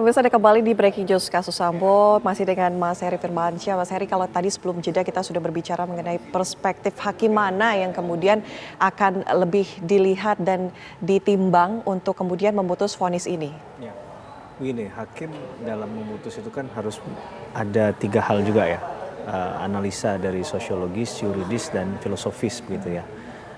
Pemirsa, ada kembali di Breaking News kasus Sambo, masih dengan Mas Heri Firmansyah. Mas Heri, kalau tadi sebelum jeda kita sudah berbicara mengenai perspektif hakim mana yang kemudian akan lebih dilihat dan ditimbang untuk kemudian memutus vonis ini. Ya, begini, hakim dalam memutus itu kan harus ada 3 hal juga ya, analisa dari sosiologis, yuridis, dan filosofis begitu ya.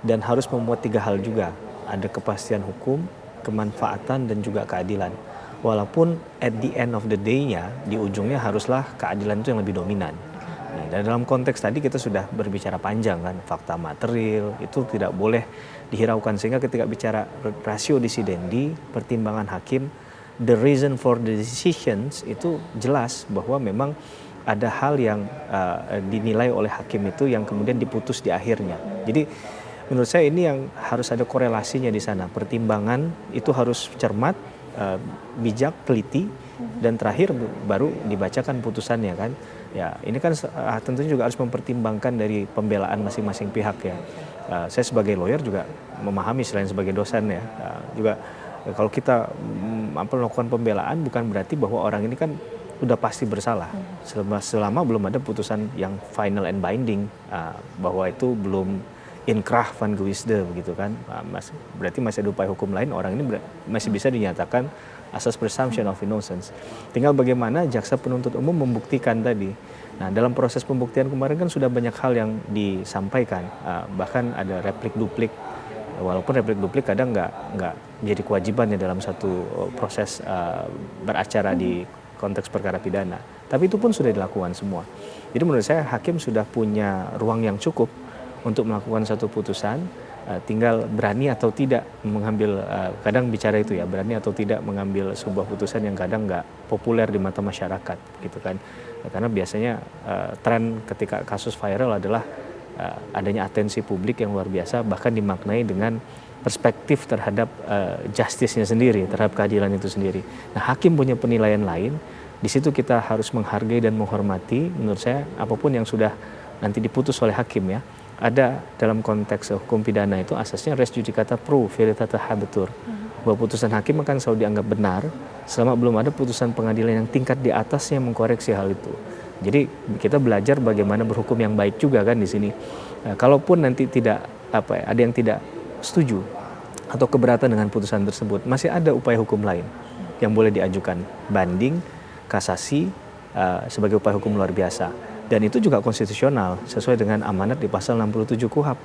Dan harus memuat 3 hal juga, ada kepastian hukum, kemanfaatan, dan juga keadilan. Walaupun at the end of the day-nya, di ujungnya haruslah keadilan itu yang lebih dominan. Nah, dan dalam konteks tadi kita sudah berbicara panjang kan, fakta material itu tidak boleh dihiraukan. Sehingga ketika bicara rasio disidendi, pertimbangan hakim, the reason for the decisions itu jelas bahwa memang ada hal yang dinilai oleh hakim itu yang kemudian diputus di akhirnya. Jadi menurut saya ini yang harus ada korelasinya di sana. Pertimbangan itu harus cermat, bijak, teliti, dan terakhir baru dibacakan putusannya kan. Ya, ini kan tentunya juga harus mempertimbangkan dari pembelaan masing-masing pihak ya. Saya sebagai lawyer juga memahami selain sebagai dosen ya, juga kalau kita melakukan pembelaan bukan berarti bahwa orang ini kan udah pasti bersalah selama belum ada putusan yang final and binding, bahwa itu belum inkrah van gewisde begitu kan, berarti masih ada upaya hukum lain, orang ini masih bisa dinyatakan asas presumption of innocence. Tinggal bagaimana jaksa penuntut umum membuktikan tadi. Nah, dalam proses pembuktian kemarin kan sudah banyak hal yang disampaikan, bahkan ada replik duplik, walaupun replik duplik kadang nggak jadi kewajiban ya dalam satu proses beracara di konteks perkara pidana, tapi itu pun sudah dilakukan semua. Jadi menurut saya hakim sudah punya ruang yang cukup untuk melakukan satu putusan, tinggal berani atau tidak mengambil, kadang bicara itu ya, berani atau tidak mengambil sebuah putusan yang kadang nggak populer di mata masyarakat gitu kan. Karena biasanya tren ketika kasus viral adalah adanya atensi publik yang luar biasa, bahkan dimaknai dengan perspektif terhadap justice-nya sendiri, terhadap keadilan itu sendiri. Nah, hakim punya penilaian lain, di situ kita harus menghargai dan menghormati. Menurut saya apapun yang sudah nanti diputus oleh hakim ya, ada dalam konteks hukum pidana itu asasnya res judicata pro veritate habetur, bahwa putusan hakim akan selalu dianggap benar selama belum ada putusan pengadilan yang tingkat di atasnya mengkoreksi hal itu. Jadi kita belajar bagaimana berhukum yang baik juga kan di sini. Kalaupun nanti tidak ada yang tidak setuju atau keberatan dengan putusan tersebut, masih ada upaya hukum lain yang boleh diajukan, banding, kasasi, sebagai upaya hukum luar biasa. Dan itu juga konstitusional sesuai dengan amanat di pasal 67 KUHP,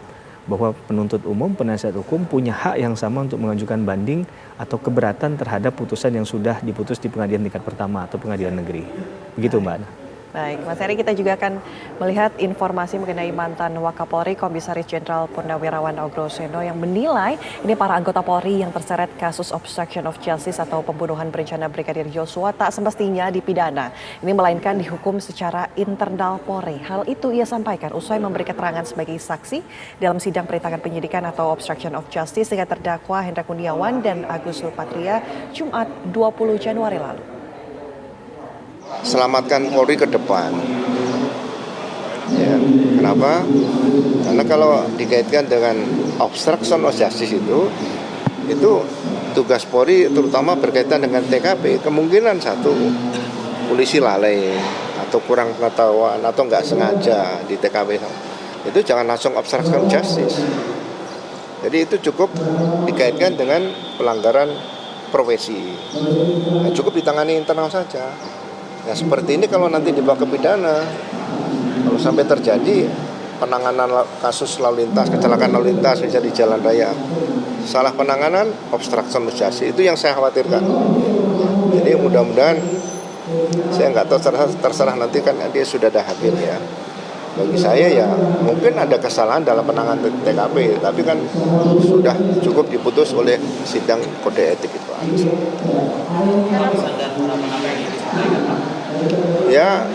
bahwa penuntut umum, penasihat hukum punya hak yang sama untuk mengajukan banding atau keberatan terhadap putusan yang sudah diputus di pengadilan tingkat pertama atau pengadilan negeri. Begitu Mbak. Baik, Mas Heri, kita juga akan melihat informasi mengenai mantan Wakapolri Komisaris Jenderal Purnawirawan Ogoroseno yang menilai ini para anggota Polri yang terseret kasus obstruction of justice atau pembunuhan berencana Brigadir Yosua tak semestinya dipidana. Ini melainkan dihukum secara internal Polri. Hal itu ia sampaikan usai memberi keterangan sebagai saksi dalam sidang perintangan penyidikan atau obstruction of justice dengan terdakwa Hendra Kurniawan dan Agus Nurpatria Jumat 20 Januari lalu. Selamatkan Polri ke depan. Ya, kenapa? Karena kalau dikaitkan dengan obstruction of justice itu tugas Polri terutama berkaitan dengan TKP, kemungkinan satu polisi lalai atau kurang pengetahuan atau nggak sengaja di TKP itu jangan langsung obstruction of justice. Jadi itu cukup dikaitkan dengan pelanggaran profesi. Nah, cukup ditangani internal saja. Nah, seperti ini kalau nanti dibawa ke pidana, kalau sampai terjadi penanganan kasus lalu lintas, kecelakaan lalu lintas misalnya di jalan raya, salah penanganan, obstruction of justice, itu yang saya khawatirkan. Jadi mudah-mudahan, saya nggak tahu, terserah nanti kan dia sudah ada hakim ya. Bagi saya ya mungkin ada kesalahan dalam penanganan TKP, tapi kan sudah cukup diputus oleh sidang kode etik itu aja. Ya,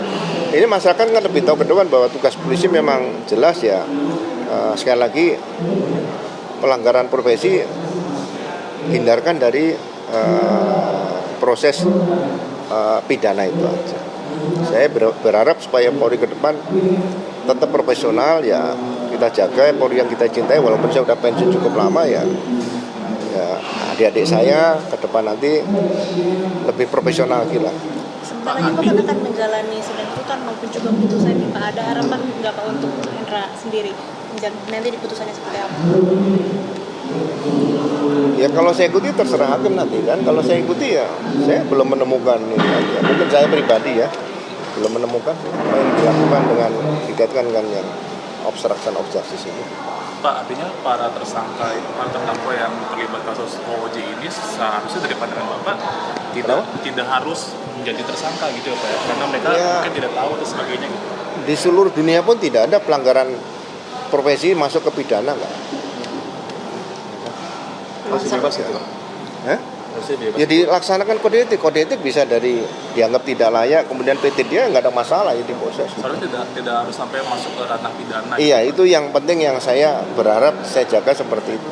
ini masyarakat kan lebih tahu ke depan bahwa tugas polisi memang jelas ya. Sekali lagi pelanggaran profesi hindarkan dari proses pidana itu aja. Saya berharap supaya Polri ke depan tetap profesional ya, kita jaga Polri yang kita cintai, walaupun saya udah pensiun cukup lama ya ya adik-adik saya ke depan nanti lebih profesional lagi lah. Sebentar lagi Pak akan menjalani sidang tuntutan maupun juga putusan ini Pak. Ada harapan nggak Pak untuk Hendra sendiri nanti di putusannya seperti apa? Ya kalau saya ikuti terserah hakim nanti kan. Kalau saya ikuti ya saya belum menemukan ini aja. Mungkin saya pribadi ya belum menemukan apa yang dilakukan dengan dikaitkan dengan yang obstruction of justice itu. Pak, artinya para tersangka, para terdakwa yang terlibat kasus OOJ ini seharusnya dari pandangan Bapak tidak harus menjadi tersangka gitu ya Pak ya? Karena mereka mungkin tidak tahu dan sebagainya gitu. Di seluruh dunia pun tidak ada pelanggaran profesi masuk ke pidana nggak? Harusnya bebas gitu Pak? Harusnya bebas. Ya dilaksanakan kode etik bisa dari dianggap tidak layak, kemudian PT dia nggak ada masalah ya diproses. Seharusnya tidak harus sampai masuk ke ranah pidana. Iya, itu yang penting yang saya berharap saya jaga seperti itu.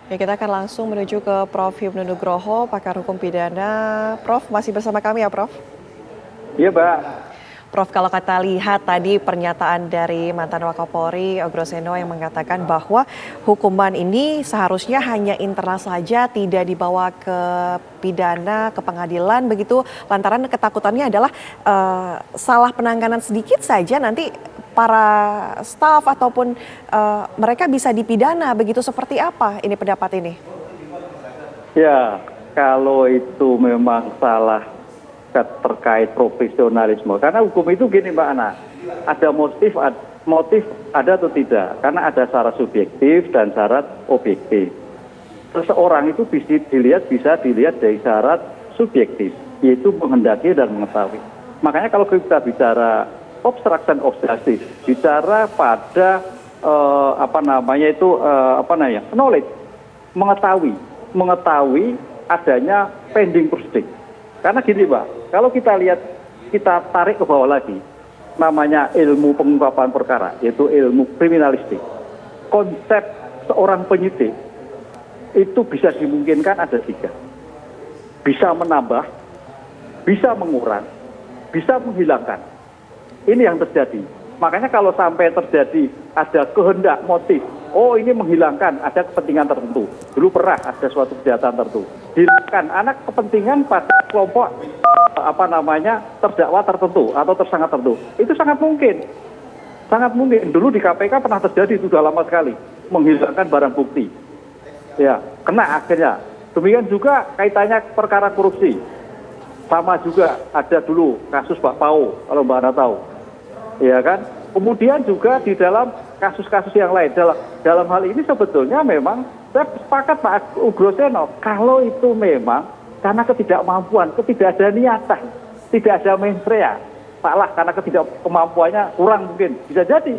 Ya, kita akan langsung menuju ke Prof. Hipnu Nugroho, pakar hukum pidana. Prof, masih bersama kami ya, Prof? Iya, Mbak. Prof, kalau kita lihat tadi pernyataan dari mantan Wakapolri Oggroseno yang mengatakan bahwa hukuman ini seharusnya hanya internal saja, tidak dibawa ke pidana, ke pengadilan begitu, lantaran ketakutannya adalah salah penanganan sedikit saja nanti para staf ataupun mereka bisa dipidana, begitu. Seperti apa ini pendapat ini? Ya, kalau itu memang salah terkait profesionalisme, karena hukum itu gini Mbak Ana, ada motif ada atau tidak, karena ada syarat subjektif dan syarat objektif. Seseorang itu bisa dilihat dari syarat subjektif, yaitu menghendaki dan mengetahui. Makanya kalau kita bicara obstruction of justice, bicara pada knowledge, mengetahui adanya pending proceeding. Karena gini Mbak, kalau kita lihat, kita tarik ke bawah lagi, namanya ilmu pengungkapan perkara, yaitu ilmu kriminalistik. Konsep seorang penyidik itu bisa dimungkinkan ada 3. Bisa menambah, bisa mengurang, bisa menghilangkan. Ini yang terjadi. Makanya kalau sampai terjadi ada kehendak motif, oh ini menghilangkan, ada kepentingan tertentu. Dulu pernah ada suatu kejahatan tertentu. Hilangkan anak kepentingan pada kelompok terdakwa tertentu atau tersangka tertentu. Itu sangat mungkin. Sangat mungkin. Dulu di KPK pernah terjadi, itu sudah lama sekali. Menghilangkan barang bukti. Ya, kena akhirnya. Demikian juga kaitannya perkara korupsi. Sama juga ada dulu kasus Pak Pau, kalau Mbak Ana tahu. Ya kan? Kemudian juga di dalam kasus-kasus yang lain. Dalam hal ini sebetulnya memang saya sepakat Pak Oggroseno, kalau itu memang karena ketidakmampuan, tidak ada niatan, tidak ada mens rea, salah karena kemampuannya kurang mungkin, bisa jadi.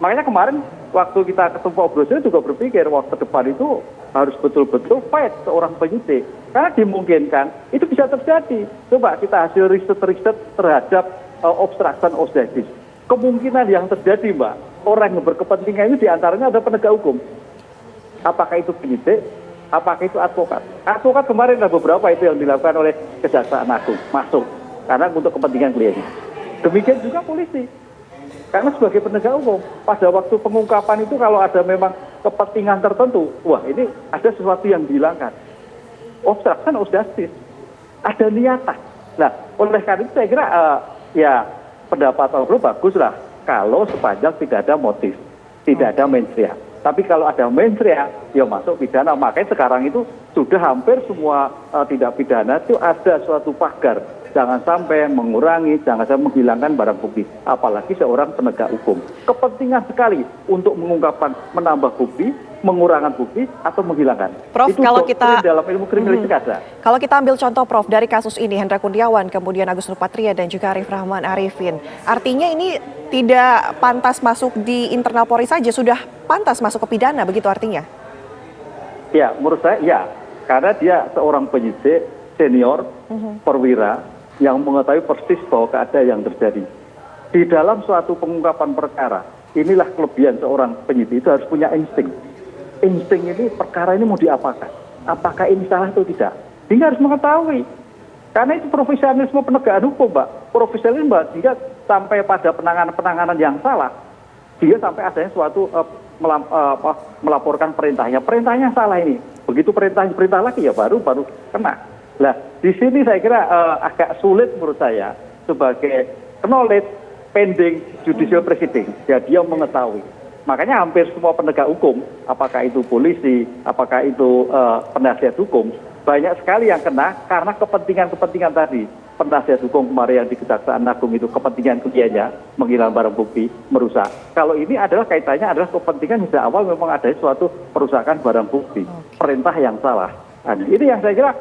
Makanya kemarin waktu kita ketemu Pak Oggroseno juga berpikir waktu ke depan itu harus betul-betul fight seorang penyidik. Karena dimungkinkan itu bisa terjadi. Coba kita hasil riset terhadap obstruction of justice. Kemungkinan yang terjadi Mbak, orang yang berkepentingan itu diantaranya ada penegak hukum. Apakah itu penyidik, apakah itu advokat. Advokat kemarin ada beberapa itu yang dilakukan oleh Kejaksaan Agung masuk karena untuk kepentingan kliennya. Demikian juga polisi. Karena sebagai penegak hukum, pada waktu pengungkapan itu kalau ada memang kepentingan tertentu, wah ini ada sesuatu yang dihilangkan. Obstruction of justice. Ada niatan. Nah, oleh karena itu saya kira pendapat Ogro bagus lah kalau sepanjang tidak ada motif, tidak ada mens rea. Tapi kalau ada mens rea, ya masuk pidana. Makanya sekarang itu sudah hampir semua tindak pidana itu ada suatu pagar. Jangan sampai mengurangi, jangan sampai menghilangkan barang bukti. Apalagi seorang penegak hukum. Kepentingan sekali untuk mengungkapkan, menambah bukti, mengurangi bukti, atau menghilangkan. Prof, itu kalau kita dalam ilmu kriminalistik ada. Kalau kita ambil contoh Prof dari kasus ini, Hendra Kurniawan, kemudian Agus Nurpatria dan juga Arif Rahman Arifin. Artinya ini tidak pantas masuk di internal Polri saja, sudah pantas masuk ke pidana, begitu artinya? Ya, menurut saya ya. Karena dia seorang penyidik senior, perwira, yang mengetahui persis bahwa keadaan yang terjadi. Di dalam suatu pengungkapan perkara, inilah kelebihan seorang penyidik, itu harus punya insting. Insting ini, perkara ini mau diapakan? Apakah ini salah atau tidak? Dia harus mengetahui. Karena itu profesionalisme penegakan hukum, Mbak. Profesionalisme, Mbak, jika sampai pada penanganan yang salah, dia sampai adanya suatu melaporkan perintahnya. Perintahnya salah ini. Begitu perintah lagi ya baru kena. Nah, di sini saya kira agak sulit menurut saya sebagai knowledge pending judicial proceeding. Ya, dia mengetahui. Makanya hampir semua penegak hukum, apakah itu polisi, apakah itu penasihat hukum, banyak sekali yang kena karena kepentingan-kepentingan tadi. Penasihat hukum kemarin yang di Kejaksaan Agung itu kepentingan kliennya, menghilang barang bukti, merusak. Kalau ini adalah kaitannya adalah kepentingan sejak awal memang ada suatu perusakan barang bukti, perintah yang salah. Nah, ini yang saya kira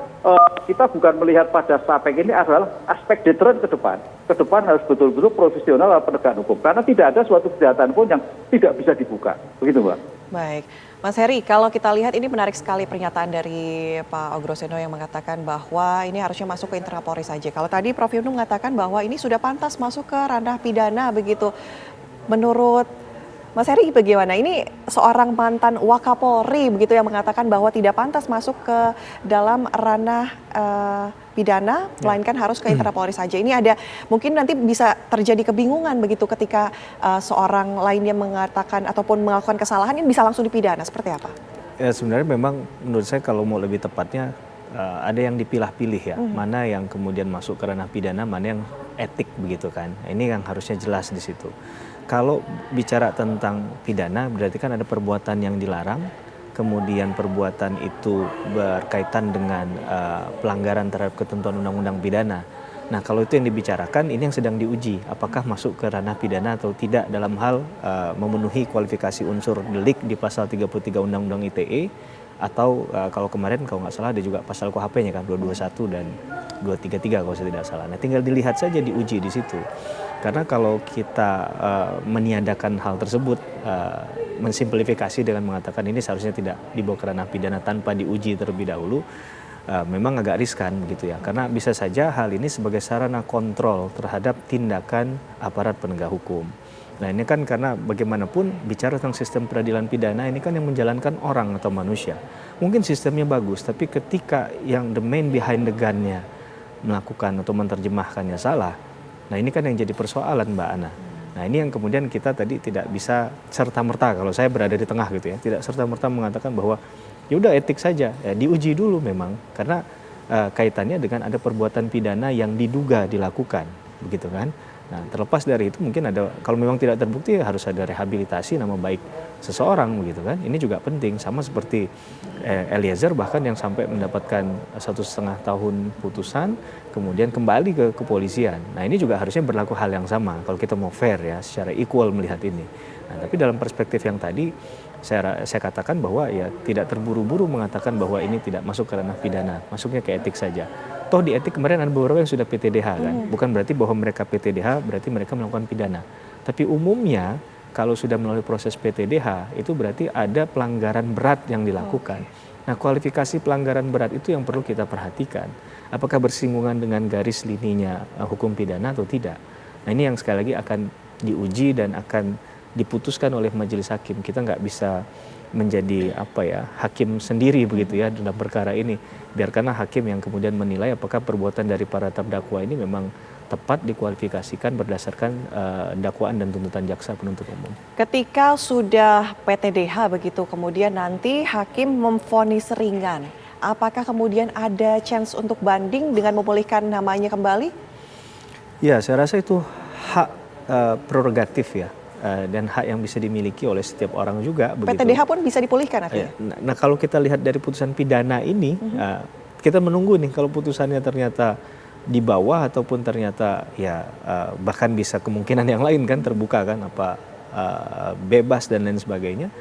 kita bukan melihat pada aspek ini adalah aspek deterrent ke depan. Ke depan harus betul-betul profesional penegak hukum. Karena tidak ada suatu kejahatan pun yang tidak bisa dibuka. Begitu, Mbak. Baik, Mas Heri, kalau kita lihat ini menarik sekali pernyataan dari Pak Ogro Seno yang mengatakan bahwa ini harusnya masuk ke internal Polri saja. Kalau tadi Prof. Ibnu mengatakan bahwa ini sudah pantas masuk ke ranah pidana begitu. Menurut Mas Heri bagaimana? Ini seorang mantan Wakapolri begitu yang mengatakan bahwa tidak pantas masuk ke dalam ranah pidana, melainkan harus ke internal Polri saja. Ini ada mungkin nanti bisa terjadi kebingungan begitu ketika seorang lainnya mengatakan ataupun melakukan kesalahan ini bisa langsung dipidana. Seperti apa? Ya sebenarnya memang menurut saya kalau mau lebih tepatnya ada yang dipilah-pilih ya, mana yang kemudian masuk ke ranah pidana, mana yang etik begitu kan. Ini yang harusnya jelas di situ. Kalau bicara tentang pidana berarti kan ada perbuatan yang dilarang, kemudian perbuatan itu berkaitan dengan pelanggaran terhadap ketentuan undang-undang pidana. Nah kalau itu yang dibicarakan, ini yang sedang diuji, apakah masuk ke ranah pidana atau tidak dalam hal memenuhi kualifikasi unsur delik di pasal 33 Undang-Undang ITE, atau kalau kemarin kalau nggak salah ada juga pasal KUHP-nya kan 221 dan 233 kalau saya tidak salah. Nah tinggal dilihat saja diuji di situ. Karena kalau kita meniadakan hal tersebut, mensimplifikasi dengan mengatakan ini seharusnya tidak dibawa ke ranah pidana tanpa diuji terlebih dahulu, memang agak riskan begitu ya. Karena bisa saja hal ini sebagai sarana kontrol terhadap tindakan aparat penegak hukum. Nah ini kan karena bagaimanapun bicara tentang sistem peradilan pidana ini kan yang menjalankan orang atau manusia. Mungkin sistemnya bagus, tapi ketika yang the main behind the gun-nya melakukan atau menerjemahkannya salah, nah ini kan yang jadi persoalan Mbak Ana. Nah ini yang kemudian kita tadi tidak bisa serta-merta, kalau saya berada di tengah gitu ya, tidak serta-merta mengatakan bahwa ya udah etik saja, ya diuji dulu memang. Karena kaitannya dengan ada perbuatan pidana yang diduga dilakukan, begitu kan. Nah terlepas dari itu mungkin ada, kalau memang tidak terbukti harus ada rehabilitasi nama baik seseorang begitu kan. Ini juga penting, sama seperti Eliezer bahkan yang sampai mendapatkan 1,5 tahun putusan kemudian kembali ke kepolisian. Nah ini juga harusnya berlaku hal yang sama kalau kita mau fair ya, secara equal melihat ini. Nah tapi dalam perspektif yang tadi saya katakan bahwa ya tidak terburu-buru mengatakan bahwa ini tidak masuk ke ranah pidana, masuknya ke etik saja. Toh di etik kemarin ada beberapa yang sudah PTDH kan, bukan berarti bahwa mereka PTDH berarti mereka melakukan pidana. Tapi umumnya kalau sudah melalui proses PTDH itu berarti ada pelanggaran berat yang dilakukan. Nah kualifikasi pelanggaran berat itu yang perlu kita perhatikan. Apakah bersinggungan dengan garis lininya hukum pidana atau tidak. Nah ini yang sekali lagi akan diuji dan akan diputuskan oleh majelis hakim. Kita nggak bisa menjadi hakim sendiri begitu ya dalam perkara ini. Biarkanlah hakim yang kemudian menilai apakah perbuatan dari para terdakwa ini memang tepat dikualifikasikan berdasarkan dakwaan dan tuntutan jaksa penuntut umum. Ketika sudah PTDH begitu, kemudian nanti hakim memvonis ringan, apakah kemudian ada chance untuk banding dengan memulihkan namanya kembali? Ya, saya rasa itu hak prerogatif ya. Dan hak yang bisa dimiliki oleh setiap orang juga. PTDH pun bisa dipulihkan akhirnya? Nah kalau kita lihat dari putusan pidana ini, kita menunggu nih kalau putusannya ternyata di bawah ataupun ternyata bahkan bisa kemungkinan yang lain kan terbuka kan bebas dan lain sebagainya.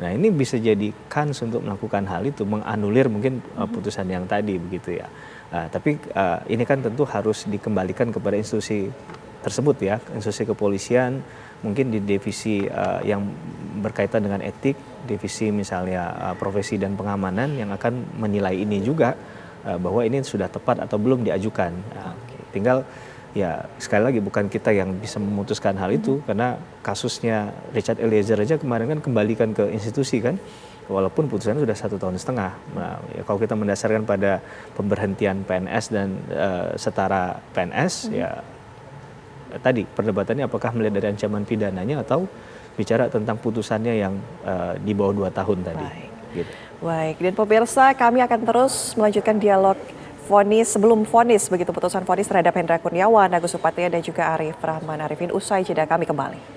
Nah ini bisa jadi kans untuk melakukan hal itu, menganulir mungkin putusan yang tadi begitu ya. Tapi ini kan tentu harus dikembalikan kepada institusi tersebut ya, institusi kepolisian, mungkin di divisi yang berkaitan dengan etik, divisi misalnya profesi dan pengamanan yang akan menilai ini juga bahwa ini sudah tepat atau belum diajukan. Tinggal ya sekali lagi bukan kita yang bisa memutuskan hal itu karena kasusnya Richard Eliezer aja kemarin kan kembalikan ke institusi kan, walaupun putusannya sudah 1,5 tahun. Nah, ya kalau kita mendasarkan pada pemberhentian PNS dan setara PNS ya tadi perdebatannya apakah melihat dari ancaman pidananya atau bicara tentang putusannya yang di bawah 2 tahun tadi. Baik. Gitu. Baik, dan pemirsa kami akan terus melanjutkan dialog sebelum vonis begitu putusan vonis terhadap Hendra Kurniawan, Agus Supatria dan juga Arief Rahman Arifin usai jeda kami kembali.